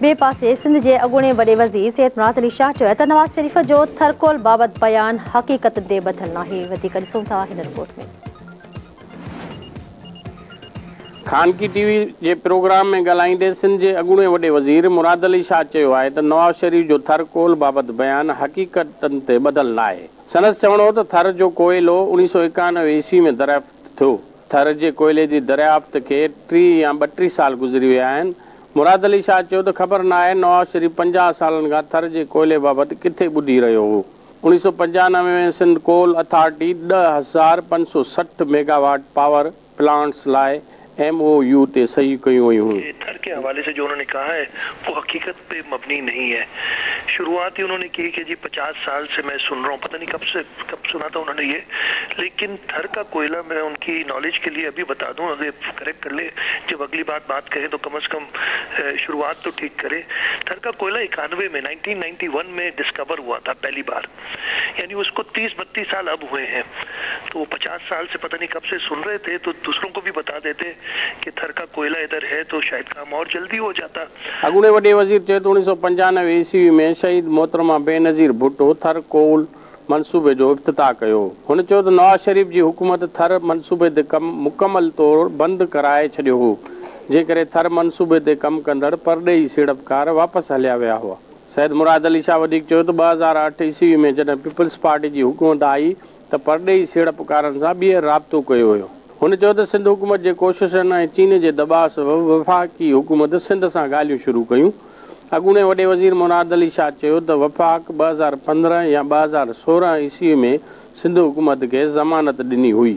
बे पासे सिंध के अॻूणे वॾे वज़ीर सैयद मुराद अली शाह चयो त नवाज़ शरीफ़ जो थरकोल बाबति बयान हक़ीक़त ते ॿधल नाहे। वधीक ॾिसूं था हिन रिपोर्ट में। खानगी टीवी के प्रोग्राम में ॻाल्हाईंदे सिंध के अॻूणे वॾे वज़ीर मुराद अली शाह चयो आहे त नवाज़ शरीफ़ जो थरकोल बाबति बयान हक़ीक़तनि ते ॿधल नाहे। संदसि चवणो हो त थर जो कोयलो 1991 ईस्वी में दरियाफ़्त थियो। थर जे कोयले जी दरियाफ़्त के 30 या 32 साल गुज़री विया आहिनि। मुराद अली शाह चयो त ख़बर न आहे नवाज़ शरीफ़ 50 सालनि खां थर जे कोयले बाबति किथे ॿुधी रहियो हो। 1995 में सिंध कोल अथॉरिटी 10,560 मेगावाट पावर प्लांट्स लाइ MOU ते सही कयूं हुयूं। थर के हवाले से जो उन्होंने कहा है वो हकीकत पे मबनी नहीं है। शुरुआत ही उन्होंने की कि जी 50 साल से मैं सुन रहा हूँ, पता नहीं कब सुना था उन्होंने ये, लेकिन थर का कोयला मैं उनकी नॉलेज के लिए अभी बता दूं, अगर करेक्ट कर ले, जब अगली बात करें तो कम से कम शुरुआत तो ठीक करे। थर का कोयला 91 में 1991 में डिस्कवर हुआ था पहली बार, यानी उसको 30-32 साल अब हुए हैं। तो 50 साल से पता नहीं कब से सुन रहे थे, तो दूसरों को भी बता देते कि थर का कोयला इधर है तो शायद काम और जल्दी हो जाता। अॻूणे वॾे वज़ीर चयो त 1995 ईस्वी में शहीद मोहतरमा बेनज़ीर भुट्टो थर कोल मनसूबे जो इफ्तिताह कयो। हुन चयो त नवाज़ शरीफ़ जी हुकूमत थर मनसूबे ते कम मुकमल तौर बंदि कराए छॾियो हो, जेकरे थर मनसूबे ते कम कंदड़ परॾेही सीड़पकार वापसि हलिया विया हुआ। सैयद मुराद अली शाह वधीक चयो त 2008 ईस्वी में जॾहिं पीपल्स पार्टी जी हुकूमत आई त परॾेही सीड़पकारनि सां ॿीहर राब्तो कयो हुयो। हुन चयो त सिंध हुकूमत जे कोशिशनि ऐं चीन जे दबाव सबबि वफ़ाक़ी हुकूमत सिंध सां ॻाल्हियूं शुरू कयूं। अॻूणे वॾे वज़ीर मुराद अली शाह चयो त वफ़ाक़ 2015 या 2016 ईस्वी में सिंध हुकूमत खे ज़मानत ॾिनी हुई।